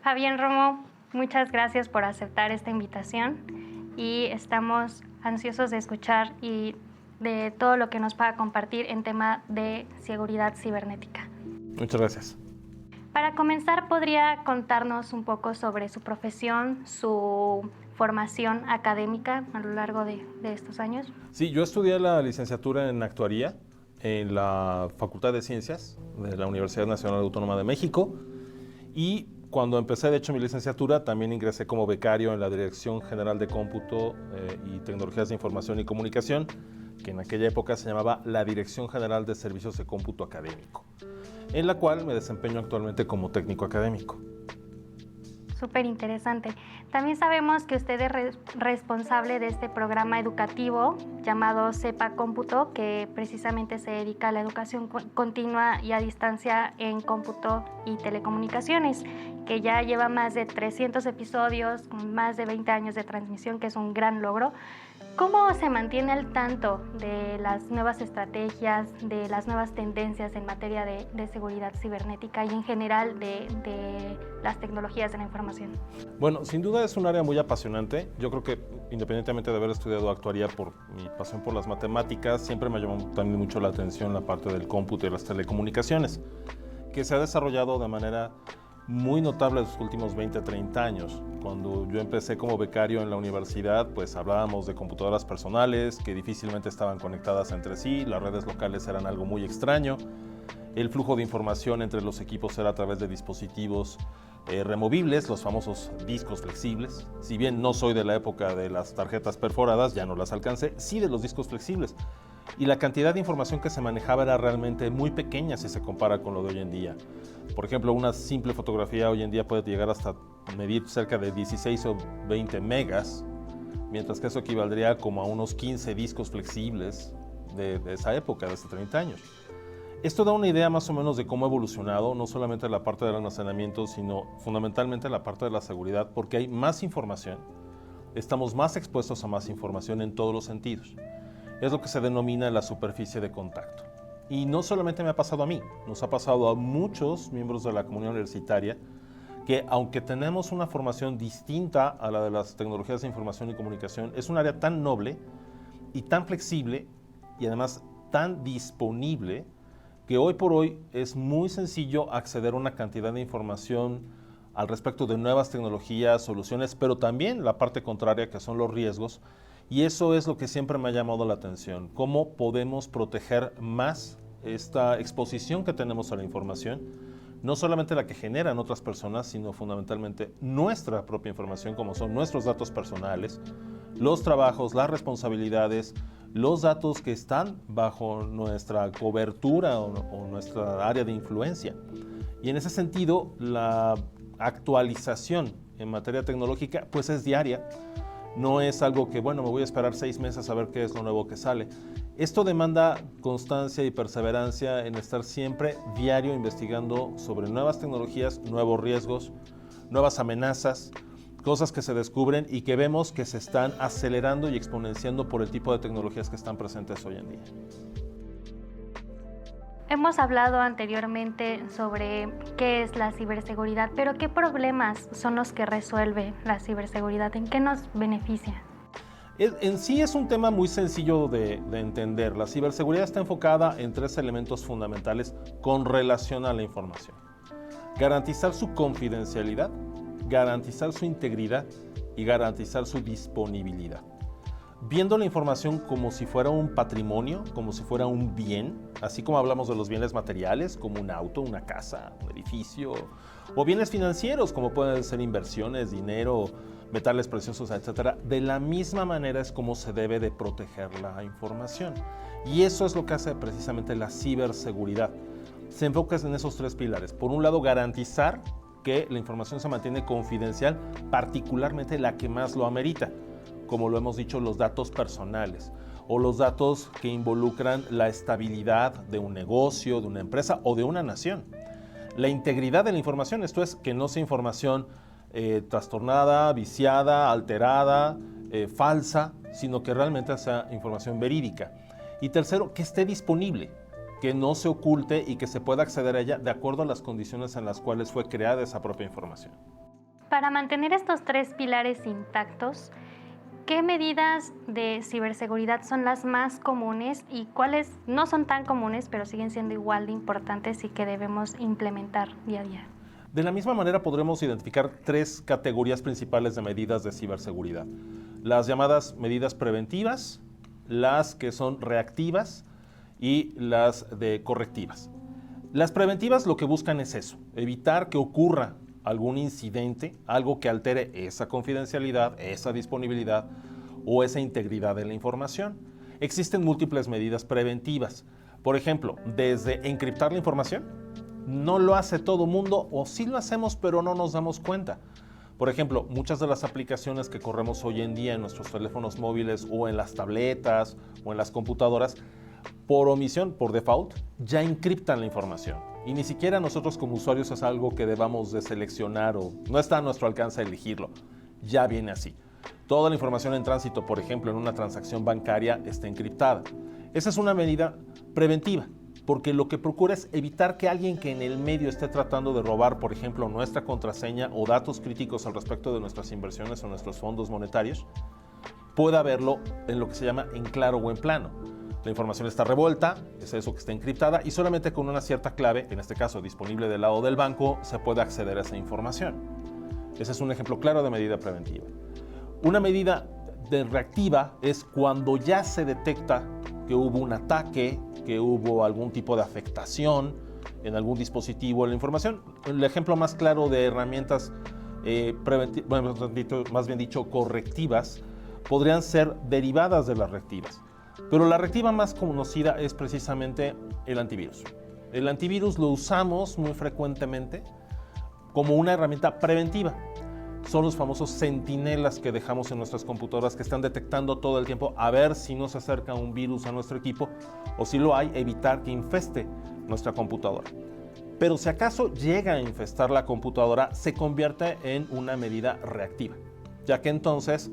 Fabián Romo, muchas gracias por aceptar esta invitación y estamos ansiosos de escuchar y de todo lo que nos pueda compartir en tema de seguridad cibernética. Muchas gracias. Para comenzar, ¿podría contarnos un poco sobre su profesión, su formación académica a lo largo de estos años? Sí, yo estudié la licenciatura en actuaría en la Facultad de Ciencias de la Universidad Nacional Autónoma de México y cuando empecé, de hecho, mi licenciatura, también ingresé como becario en la Dirección General de Cómputo y Tecnologías de Información y Comunicación, que en aquella época se llamaba la Dirección General de Servicios de Cómputo Académico, en la cual me desempeño actualmente como técnico académico. Súper interesante. También sabemos que usted es responsable de este programa educativo llamado CEPA Cómputo, que precisamente se dedica a la educación continua y a distancia en cómputo y telecomunicaciones, que ya lleva más de 300 episodios, con más de 20 años de transmisión, que es un gran logro. ¿Cómo se mantiene al tanto de las nuevas estrategias, de las nuevas tendencias en materia de seguridad cibernética y en general de las tecnologías de la información? Bueno, sin duda es un área muy apasionante. Yo creo que independientemente de haber estudiado actuaría por mi pasión por las matemáticas, siempre me llamó también mucho la atención la parte del cómputo y las telecomunicaciones, que se ha desarrollado de manera muy notable en los últimos 20 a 30 años. Cuando yo empecé como becario en la universidad, pues hablábamos de computadoras personales que difícilmente estaban conectadas entre sí, las redes locales eran algo muy extraño, el flujo de información entre los equipos era a través de dispositivos removibles, los famosos discos flexibles. Si bien no soy de la época de las tarjetas perforadas, ya no las alcancé, sí de los discos flexibles. Y la cantidad de información que se manejaba era realmente muy pequeña si se compara con lo de hoy en día. Por ejemplo, una simple fotografía hoy en día puede llegar hasta medir cerca de 16 o 20 megas, mientras que eso equivaldría como a unos 15 discos flexibles de esa época, de hace 30 años. Esto da una idea más o menos de cómo ha evolucionado, no solamente la parte del almacenamiento, sino fundamentalmente la parte de la seguridad, porque hay más información, estamos más expuestos a más información en todos los sentidos. Es lo que se denomina la superficie de contacto. Y no solamente me ha pasado a mí, nos ha pasado a muchos miembros de la comunidad universitaria que, aunque tenemos una formación distinta a la de las tecnologías de información y comunicación, es un área tan noble y tan flexible y además tan disponible que hoy por hoy es muy sencillo acceder a una cantidad de información al respecto de nuevas tecnologías, soluciones, pero también la parte contraria, que son los riesgos. Y eso es lo que siempre me ha llamado la atención, cómo podemos proteger más esta exposición que tenemos a la información, no solamente la que generan otras personas, sino fundamentalmente nuestra propia información, como son nuestros datos personales, los trabajos, las responsabilidades, los datos que están bajo nuestra cobertura o nuestra área de influencia. Y en ese sentido, la actualización en materia tecnológica pues es diaria. No es algo que, bueno, me voy a esperar 6 meses a ver qué es lo nuevo que sale. Esto demanda constancia y perseverancia en estar siempre diario investigando sobre nuevas tecnologías, nuevos riesgos, nuevas amenazas, cosas que se descubren y que vemos que se están acelerando y exponenciando por el tipo de tecnologías que están presentes hoy en día. Hemos hablado anteriormente sobre qué es la ciberseguridad, pero ¿qué problemas son los que resuelve la ciberseguridad? ¿En qué nos beneficia? En sí es un tema muy sencillo de entender. La ciberseguridad está enfocada en 3 elementos fundamentales con relación a la información. Garantizar su confidencialidad, garantizar su integridad y garantizar su disponibilidad. Viendo la información como si fuera un patrimonio, como si fuera un bien, así como hablamos de los bienes materiales, como un auto, una casa, un edificio, o bienes financieros, como pueden ser inversiones, dinero, metales preciosos, etc. De la misma manera es como se debe de proteger la información. Y eso es lo que hace precisamente la ciberseguridad. Se enfoca en esos 3 pilares. Por un lado, garantizar que la información se mantiene confidencial, particularmente la que más lo amerita, como lo hemos dicho, los datos personales o los datos que involucran la estabilidad de un negocio, de una empresa o de una nación. La integridad de la información, esto es, que no sea información trastornada, viciada, alterada, falsa, sino que realmente sea información verídica. Y tercero, que esté disponible, que no se oculte y que se pueda acceder a ella de acuerdo a las condiciones en las cuales fue creada esa propia información. Para mantener estos 3 pilares intactos, ¿qué medidas de ciberseguridad son las más comunes y cuáles no son tan comunes, pero siguen siendo igual de importantes y que debemos implementar día a día? De la misma manera podremos identificar 3 categorías principales de medidas de ciberseguridad. Las llamadas medidas preventivas, las que son reactivas y las de correctivas. Las preventivas lo que buscan es eso, evitar que ocurra algún incidente, algo que altere esa confidencialidad, esa disponibilidad o esa integridad de la información. Existen múltiples medidas preventivas. Por ejemplo, desde encriptar la información, no lo hace todo mundo o sí lo hacemos pero no nos damos cuenta. Por ejemplo, muchas de las aplicaciones que corremos hoy en día en nuestros teléfonos móviles o en las tabletas o en las computadoras, por omisión, por default, ya encriptan la información. Y ni siquiera nosotros como usuarios es algo que debamos de seleccionar o no está a nuestro alcance elegirlo. Ya viene así. Toda la información en tránsito, por ejemplo, en una transacción bancaria, está encriptada. Esa es una medida preventiva, porque lo que procura es evitar que alguien que en el medio esté tratando de robar, por ejemplo, nuestra contraseña o datos críticos al respecto de nuestras inversiones o nuestros fondos monetarios, pueda verlo en lo que se llama en claro o en plano. La información está revuelta, es eso que está encriptada y solamente con una cierta clave, en este caso disponible del lado del banco, se puede acceder a esa información. Ese es un ejemplo claro de medida preventiva. Una medida de reactiva es cuando ya se detecta que hubo un ataque, que hubo algún tipo de afectación en algún dispositivo de la información. El ejemplo más claro de herramientas más bien dicho correctivas podrían ser derivadas de las reactivas. Pero la reactiva más conocida es precisamente el antivirus. El antivirus lo usamos muy frecuentemente como una herramienta preventiva. Son los famosos centinelas que dejamos en nuestras computadoras que están detectando todo el tiempo a ver si no se acerca un virus a nuestro equipo o si lo hay, evitar que infeste nuestra computadora. Pero si acaso llega a infestar la computadora, se convierte en una medida reactiva, ya que entonces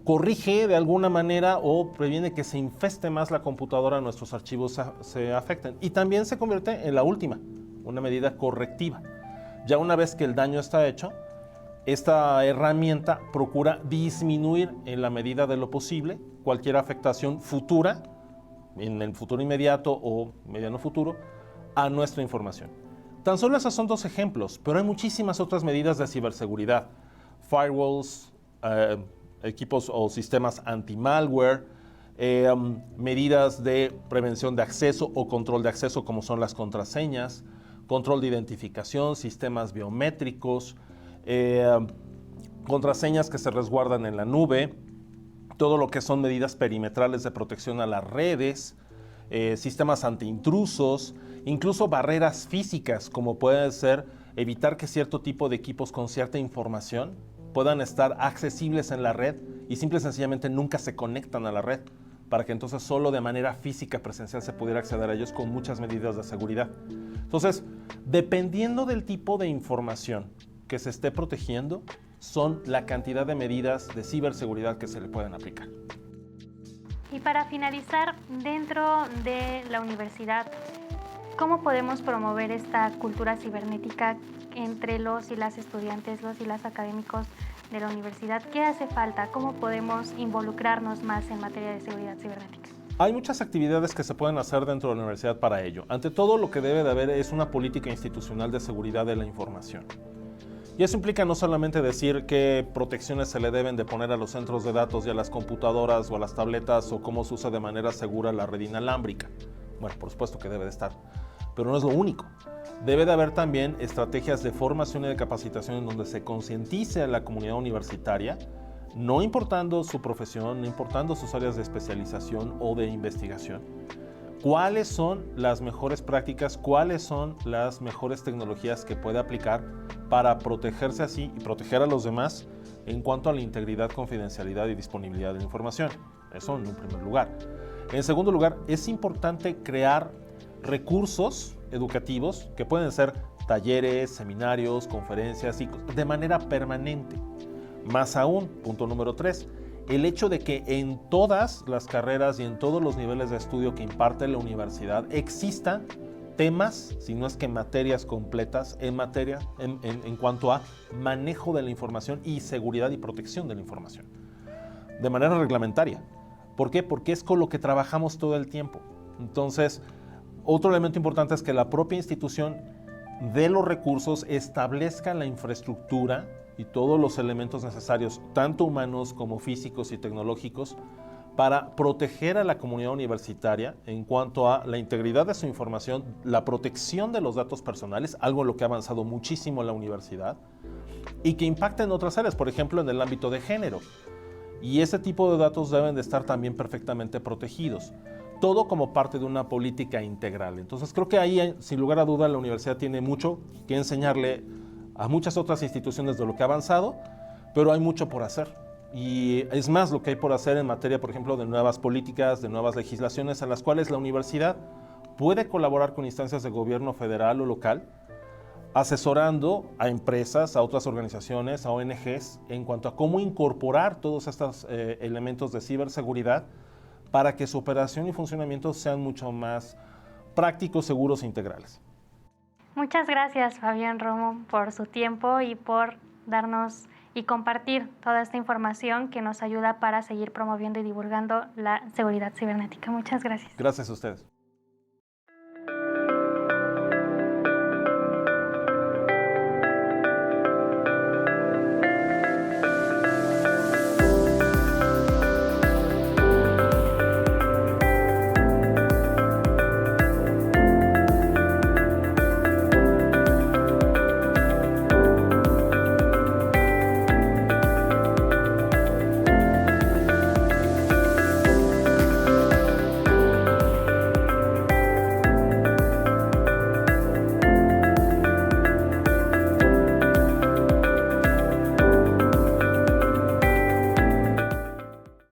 corrige de alguna manera o previene que se infeste más la computadora, nuestros archivos se afecten. Y también se convierte en la última, una medida correctiva. Ya una vez que el daño está hecho, esta herramienta procura disminuir en la medida de lo posible cualquier afectación futura, en el futuro inmediato o mediano futuro, a nuestra información. Tan solo esos son 2 ejemplos, pero hay muchísimas otras medidas de ciberseguridad. Firewalls, equipos o sistemas anti-malware, medidas de prevención de acceso o control de acceso como son las contraseñas, control de identificación, sistemas biométricos, contraseñas que se resguardan en la nube, todo lo que son medidas perimetrales de protección a las redes, sistemas antiintrusos, incluso barreras físicas como puede ser evitar que cierto tipo de equipos con cierta información puedan estar accesibles en la red y simple y sencillamente nunca se conectan a la red, para que entonces solo de manera física presencial se pudiera acceder a ellos con muchas medidas de seguridad. Entonces, dependiendo del tipo de información que se esté protegiendo, son la cantidad de medidas de ciberseguridad que se le pueden aplicar. Y para finalizar, dentro de la universidad, ¿cómo podemos promover esta cultura cibernética entre los y las estudiantes, los y las académicos de la universidad? ¿Qué hace falta? ¿Cómo podemos involucrarnos más en materia de seguridad cibernética? Hay muchas actividades que se pueden hacer dentro de la universidad para ello. Ante todo, lo que debe de haber es una política institucional de seguridad de la información. Y eso implica no solamente decir qué protecciones se le deben de poner a los centros de datos y a las computadoras o a las tabletas o cómo se usa de manera segura la red inalámbrica. Bueno, por supuesto que debe de estar, pero no es lo único. Debe de haber también estrategias de formación y de capacitación en donde se concientice a la comunidad universitaria, no importando su profesión, no importando sus áreas de especialización o de investigación, cuáles son las mejores prácticas, cuáles son las mejores tecnologías que puede aplicar para protegerse así y proteger a los demás en cuanto a la integridad, confidencialidad y disponibilidad de la información. Eso en un primer lugar. En segundo lugar, es importante crear recursos educativos que pueden ser talleres, seminarios, conferencias y de manera permanente. Más aún, punto número 3, el hecho de que en todas las carreras y en todos los niveles de estudio que imparte la universidad existan temas, si no es que materias completas en cuanto a manejo de la información y seguridad y protección de la información, de manera reglamentaria. ¿Por qué? Porque es con lo que trabajamos todo el tiempo. Entonces, otro elemento importante es que la propia institución dé los recursos, establezca la infraestructura y todos los elementos necesarios, tanto humanos como físicos y tecnológicos, para proteger a la comunidad universitaria en cuanto a la integridad de su información, la protección de los datos personales, algo en lo que ha avanzado muchísimo la universidad, y que impacta en otras áreas, por ejemplo, en el ámbito de género. Y ese tipo de datos deben de estar también perfectamente protegidos. Todo como parte de una política integral. Entonces creo que ahí, sin lugar a duda, la universidad tiene mucho que enseñarle a muchas otras instituciones de lo que ha avanzado, pero hay mucho por hacer. Y es más lo que hay por hacer en materia, por ejemplo, de nuevas políticas, de nuevas legislaciones, en las cuales la universidad puede colaborar con instancias de gobierno federal o local, asesorando a empresas, a otras organizaciones, a ONGs, en cuanto a cómo incorporar todos estos elementos de ciberseguridad para que su operación y funcionamiento sean mucho más prácticos, seguros e integrales. Muchas gracias, Fabián Romo, por su tiempo y por darnos y compartir toda esta información que nos ayuda para seguir promoviendo y divulgando la seguridad cibernética. Muchas gracias. Gracias a ustedes.